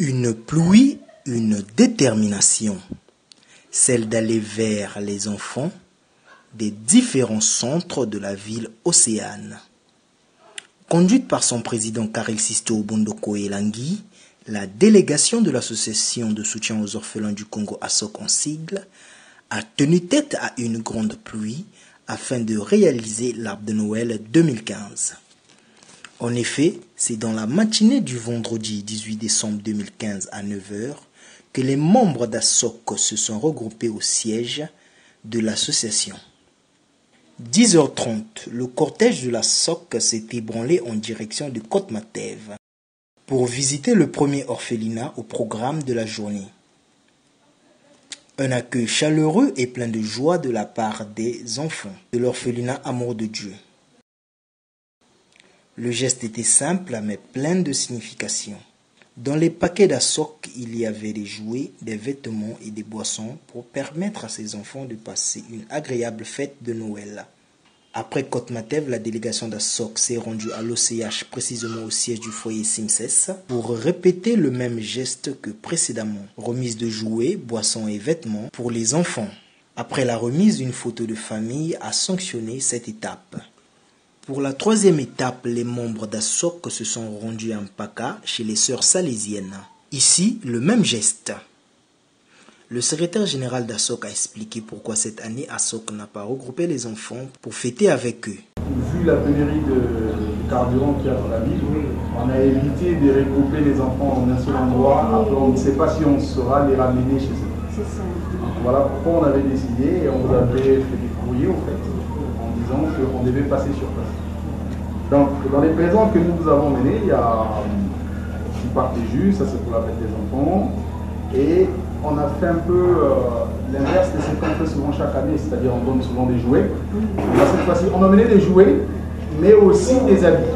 Une pluie, une détermination, celle d'aller vers les enfants des différents centres de la ville Océane. Conduite par son président Karel Sisto Bondoko Elangui, la délégation de l'association de soutien aux orphelins du Congo ASOC en sigle a tenu tête à une grande pluie afin de réaliser l'arbre de Noël 2015. En effet, c'est dans la matinée du vendredi 18 décembre 2015 à 9 h que les membres d'ASOC se sont regroupés au siège de l'association. 10h30, le cortège de l'ASOC s'est ébranlé en direction de Côte-Matev pour visiter le premier orphelinat au programme de la journée. Un accueil chaleureux et plein de joie de la part des enfants de l'orphelinat Amour de Dieu. Le geste était simple mais plein de signification. Dans les paquets d'ASOC, il y avait des jouets, des vêtements et des boissons pour permettre à ces enfants de passer une agréable fête de Noël. Après Côte-Matev, la délégation d'ASOC s'est rendue à l'OCH, précisément au siège du foyer Simses, pour répéter le même geste que précédemment. Remise de jouets, boissons et vêtements pour les enfants. Après la remise, une photo de famille a sanctionné cette étape. Pour la troisième étape, les membres d'ASOC se sont rendus à Mpaka chez les sœurs salésiennes. Ici, le même geste. Le secrétaire général d'ASOC a expliqué pourquoi cette année ASOC n'a pas regroupé les enfants pour fêter avec eux. Vu la pénurie de carburant qu'il y a dans la ville, on a évité de regrouper les enfants en un seul endroit. Après, on ne sait pas si on saura les ramener chez eux. C'est ça. Voilà pourquoi on avait décidé et on vous avait fait des courriers en fait, en disant qu'on devait passer sur place. Donc, dans les présents que nous avons menés, il y a du partage, ça c'est pour la fête des enfants, et on a fait un peu l'inverse de ce qu'on fait souvent chaque année, c'est-à-dire on donne souvent des jouets. Là, cette fois-ci, on a mené des jouets, mais aussi des habits.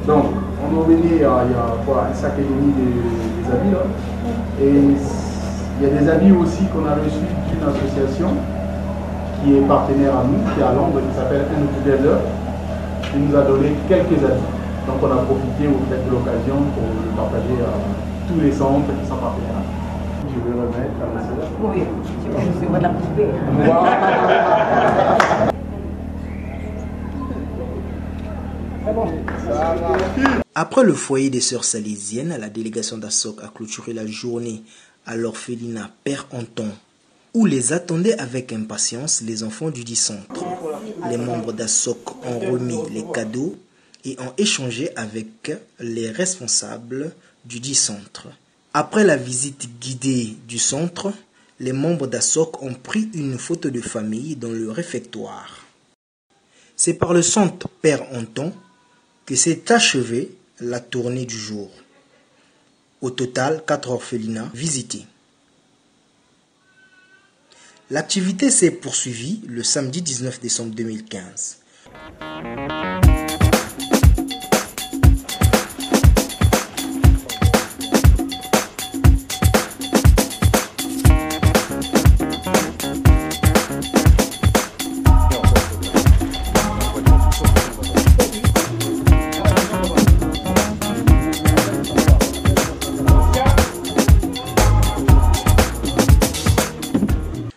Donc, on a mené, il y a quoi, un sac et demi des habits là, et il y a des habits aussi qu'on a reçus d'une association qui est partenaire à nous, qui est à Londres, qui s'appelle And Together, qui nous a donné quelques habits. Donc on a profité de l'occasion pour le partager à tous les centres qui sont partenaires. Je vais remettre à la sœur. Oui, c'est moi de la poupée. Après le foyer des sœurs salésiennes, la délégation d'ASOC a clôturé la journée à l'orphelinat Père Anton, où les attendaient avec impatience les enfants du dit centre. Les membres d'ASOC ont remis les cadeaux et ont échangé avec les responsables du dit centre. Après la visite guidée du centre, les membres d'ASOC ont pris une photo de famille dans le réfectoire. C'est par le centre Père Anton que s'est achevée la tournée du jour. Au total, 4 orphelinats visités. L'activité s'est poursuivie le samedi 19 décembre 2015.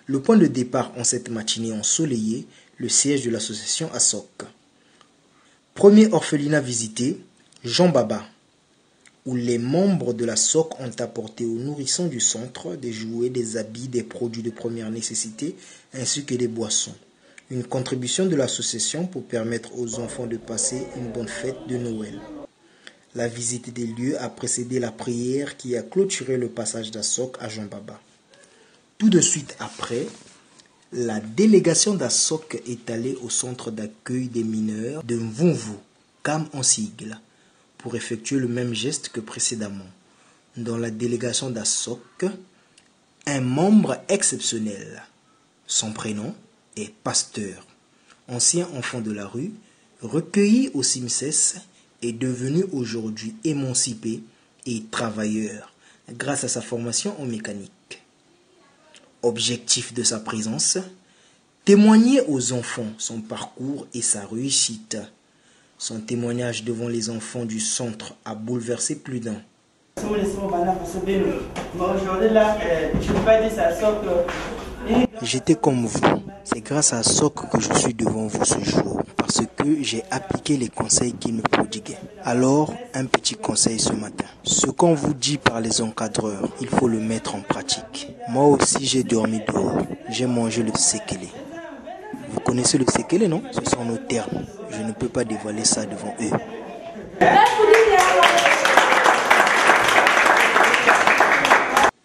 Le point de départ en cette matinée ensoleillée, le siège de l'association ASOC. Premier orphelinat visité, Jean Baba, où les membres de l'ASOC ont apporté aux nourrissons du centre des jouets, des habits, des produits de première nécessité, ainsi que des boissons. Une contribution de l'association pour permettre aux enfants de passer une bonne fête de Noël. La visite des lieux a précédé la prière qui a clôturé le passage d'ASOC à Jean Baba. Tout de suite après, la délégation d'ASOC est allée au centre d'accueil des mineurs de Mvumvu, CAM en sigle, pour effectuer le même geste que précédemment. Dans la délégation d'ASOC, un membre exceptionnel. Son prénom est Pasteur, ancien enfant de la rue, recueilli au CIMSES, est devenu aujourd'hui émancipé et travailleur grâce à sa formation en mécanique. Objectif de sa présence, témoigner aux enfants son parcours et sa réussite. Son témoignage devant les enfants du centre a bouleversé plus d'un. J'étais comme vous. C'est grâce à SOC que je suis devant vous ce jour, parce que j'ai appliqué les conseils qu'il me prodiguait. Alors, un petit conseil ce matin. Ce qu'on vous dit par les encadreurs, il faut le mettre en pratique. Moi aussi, j'ai dormi dehors. J'ai mangé le sékélé. Vous connaissez le sékélé, non? Ce sont nos termes. Je ne peux pas dévoiler ça devant eux.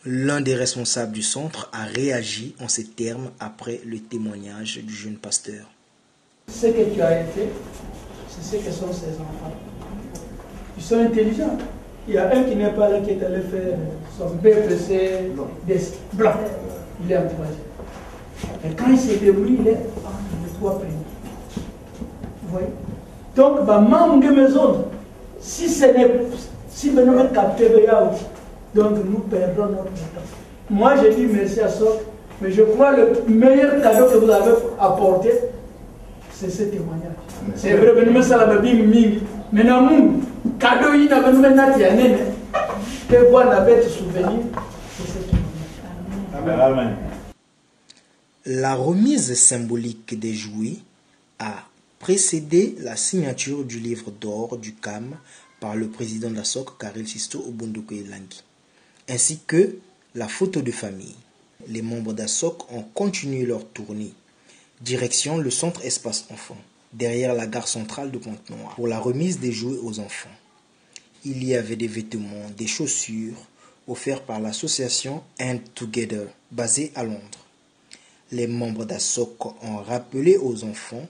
L'un des responsables du centre a réagi en ces termes après le témoignage du jeune pasteur. Ce que tu as fait, c'est ce que sont ces enfants. Ils sont intelligents. Il y a un qui n'est pas là qui est allé faire son BPC des blancs. Il est en troisième. Et quand il s'est débrouillé, il est en 3 premiers. Vous voyez? Donc, manque maison. Si ce n'est si nous ne captons pas, donc nous perdons notre temps. Moi, je dis merci à SOC, mais je crois que le meilleur cadeau que vous avez apporté, c'est ce témoignage. C'est vrai que nous sommes mingi. Maintenant, nous, cadeau, il n'a pas de souvenir, c'est ce témoignage. Amen. La remise symbolique des jouets a précédé la signature du livre d'or du CAM par le président de la SOC, Karel Sisto Obundoko Elangi, ainsi que la photo de famille. Les membres d'ASOC ont continué leur tournée, direction le centre Espace Enfants, derrière la gare centrale de Pointe-Noire, pour la remise des jouets aux enfants. Il y avait des vêtements, des chaussures, offerts par l'association Hand Together, basée à Londres. Les membres d'ASOC ont rappelé aux enfants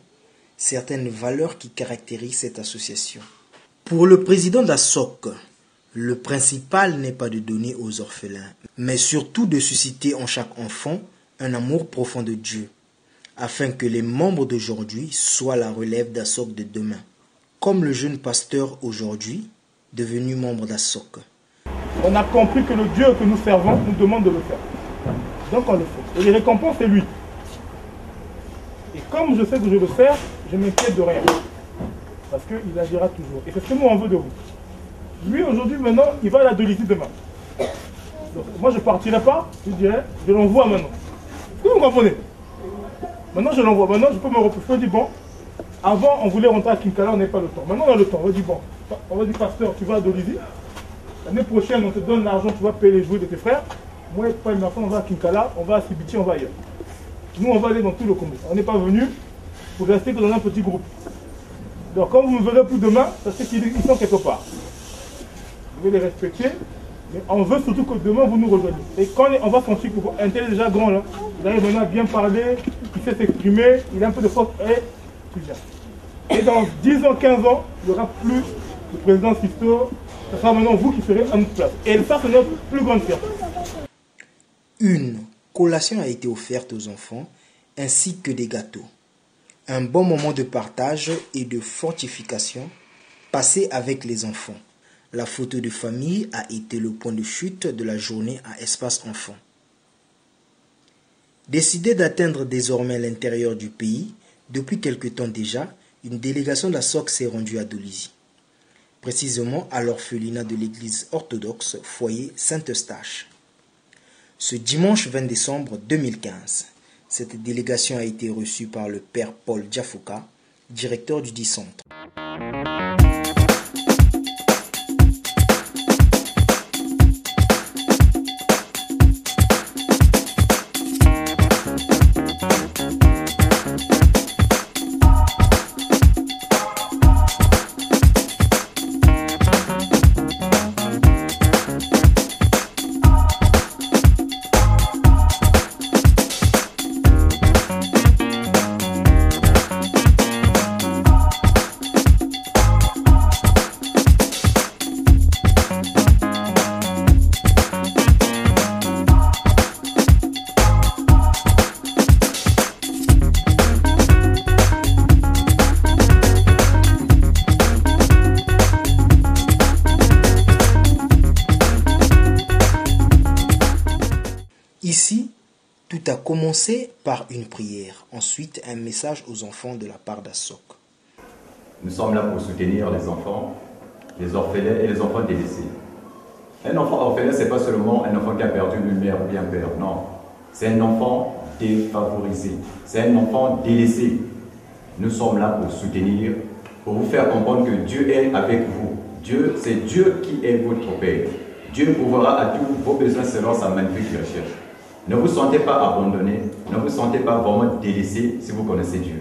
certaines valeurs qui caractérisent cette association. Pour le président d'ASOC, le principal n'est pas de donner aux orphelins, mais surtout de susciter en chaque enfant un amour profond de Dieu, afin que les membres d'aujourd'hui soient la relève d'ASOC de demain, comme le jeune pasteur aujourd'hui, devenu membre d'ASOC. On a compris que le Dieu que nous servons nous demande de le faire. Donc on le fait. Et les récompenses, c'est lui. Et comme je sais que je veux faire, je ne m'inquiète de rien. Parce qu'il agira toujours. Et c'est ce que nous on veut de vous. Lui, aujourd'hui, maintenant, il va à la Dolisie demain. Donc, moi, je ne partirai pas, je dirais, je l'envoie maintenant. Est-ce que vous comprenez? Maintenant, je l'envoie. Maintenant, je peux me reposer. Je dis, bon, avant, on voulait rentrer à Kinkala, on n'a pas le temps. Maintenant, on a le temps. On va dire, bon, on va dire, pasteur, tu vas à Dolisie. L'année prochaine, on te donne l'argent, tu vas payer les jouets de tes frères. Moi, pas une enfant, on va à Kinkala, on va à Sibiti, on va ailleurs. Nous, on va aller dans tout le Congo. On n'est pas venu pour rester que dans un petit groupe. Donc, quand vous me verrez plus demain, ça c'est qu'ils sont quelque part. Vous devez les respecter, mais on veut surtout que demain vous nous rejoigniez. Et quand on va sentir qu'un tel est déjà grand, là, il arrive maintenant à bien parler, il sait s'exprimer, il a un peu de force, et tu viens. Et dans 10 ans, 15 ans, il n'y aura plus le président Sisto, ce sera maintenant vous qui serez à notre place. Et ça, c'est notre plus grande fierté. Une collation a été offerte aux enfants, ainsi que des gâteaux. Un bon moment de partage et de fortification passé avec les enfants. La photo de famille a été le point de chute de la journée à Espace Enfants. Décidé d'atteindre désormais l'intérieur du pays, depuis quelque temps déjà, une délégation de la SOC s'est rendue à Dolisie, précisément à l'orphelinat de l'église orthodoxe Foyer Saint-Eustache. Ce dimanche 20 décembre 2015, cette délégation a été reçue par le père Paul Diafouka, directeur du dit centre. Tout a commencé par une prière, ensuite un message aux enfants de la part d'Assok. Nous sommes là pour soutenir les enfants, les orphelins et les enfants délaissés. Un enfant orphelin, ce n'est pas seulement un enfant qui a perdu une mère ou bien un père, non. C'est un enfant défavorisé, c'est un enfant délaissé. Nous sommes là pour soutenir, pour vous faire comprendre que Dieu est avec vous. C'est Dieu qui est votre Père. Dieu pourvoira à tous vos besoins selon sa magnifique recherche. Ne vous sentez pas abandonné, ne vous sentez pas vraiment délaissé si vous connaissez Dieu.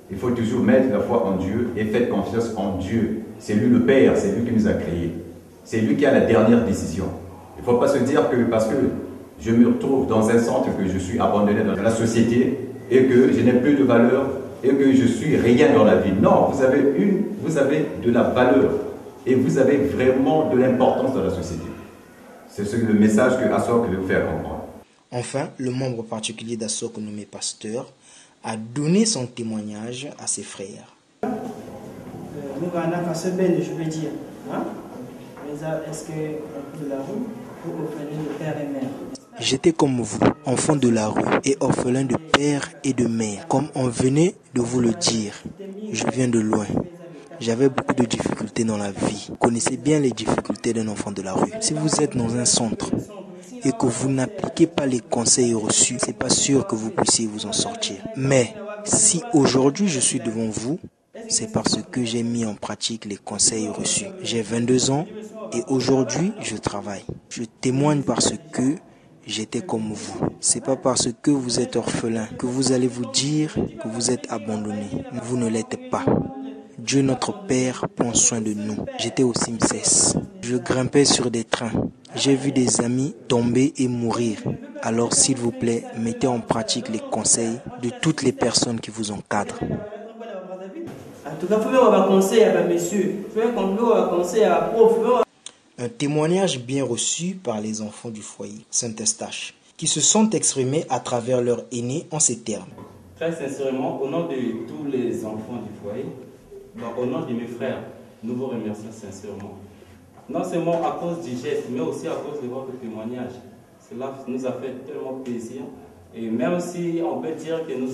Il faut toujours mettre la foi en Dieu et faites confiance en Dieu. C'est lui le Père, c'est lui qui nous a créés. C'est lui qui a la dernière décision. Il ne faut pas se dire que parce que je me retrouve dans un centre, que je suis abandonné dans la société et que je n'ai plus de valeur et que je suis rien dans la vie. Non, vous avez de la valeur et vous avez vraiment de l'importance dans la société. C'est le message que Assok veut vous faire comprendre. Enfin, le membre particulier d'Assok nommé pasteur a donné son témoignage à ses frères. Nous avons fait belle, je veux dire. Est-ce que de la rue ou orphelin de père et mère? J'étais comme vous, enfant de la rue et orphelin de père et de mère, comme on venait de vous le dire. Je viens de loin. J'avais beaucoup de difficultés dans la vie. Vous connaissez bien les difficultés d'un enfant de la rue. Si vous êtes dans un centre et que vous n'appliquez pas les conseils reçus, c'est pas sûr que vous puissiez vous en sortir. Mais si aujourd'hui je suis devant vous, c'est parce que j'ai mis en pratique les conseils reçus. J'ai 22 ans et aujourd'hui je travaille. Je témoigne parce que j'étais comme vous. C'est pas parce que vous êtes orphelin que vous allez vous dire que vous êtes abandonné. Vous ne l'êtes pas. Dieu notre Père prend soin de nous. J'étais au CIMSES. Je grimpais sur des trains. J'ai vu des amis tomber et mourir. Alors s'il vous plaît, mettez en pratique les conseils de toutes les personnes qui vous encadrent. En tout cas, il faut avoir conseil à monsieur. Il faut avoir conseil à prof. Un témoignage bien reçu par les enfants du foyer Saint-Eustache, qui se sont exprimés à travers leur aîné en ces termes. Très sincèrement, au nom de tous les enfants du foyer, au nom de mes frères, nous vous remercions sincèrement. Non seulement à cause du geste, mais aussi à cause de votre témoignage. Cela nous a fait tellement plaisir. Et même si on peut dire que nous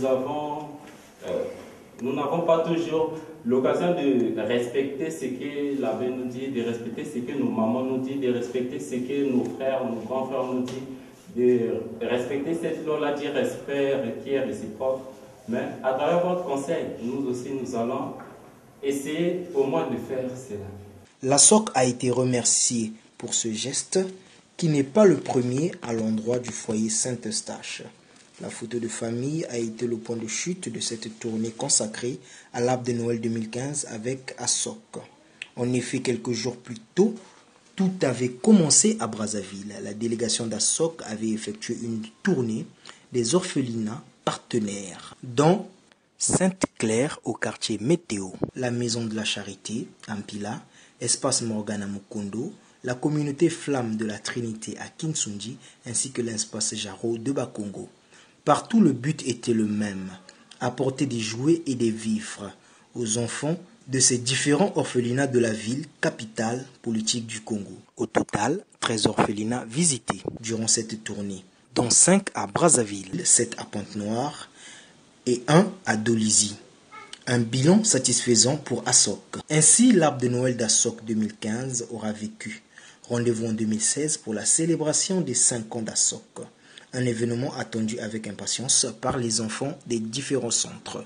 n'avons pas toujours l'occasion de respecter ce que l'abbé nous dit, de respecter ce que nos mamans nous disent, de respecter ce que nos frères, nos grands frères nous disent, de respecter cette loi-là du respect requiert de ses profs. Mais à travers votre conseil, nous aussi, nous allons essayer au moins de faire cela. L'Assok a été remercié pour ce geste qui n'est pas le premier à l'endroit du foyer Saint-Eustache. La photo de famille a été le point de chute de cette tournée consacrée à l'arbre de Noël 2015 avec Assok. En effet, quelques jours plus tôt, tout avait commencé à Brazzaville. La délégation d'Assok avait effectué une tournée des orphelinats partenaires, dont Sainte-Claire au quartier Météo, la Maison de la Charité, Ampila, Espace Morgana Mukondo, la communauté Flamme de la Trinité à Kinsundi, ainsi que l'espace Jaro de Bakongo. Partout, le but était le même, apporter des jouets et des vivres aux enfants de ces différents orphelinats de la ville, capitale politique du Congo. Au total, 13 orphelinats visités durant cette tournée, dont 5 à Brazzaville, 7 à Pointe-Noire et 1 à Dolisie. Un bilan satisfaisant pour Assok. Ainsi, l'arbre de Noël d'Assok 2015 aura vécu. Rendez-vous en 2016 pour la célébration des 5 ans d'Assok. Un événement attendu avec impatience par les enfants des différents centres.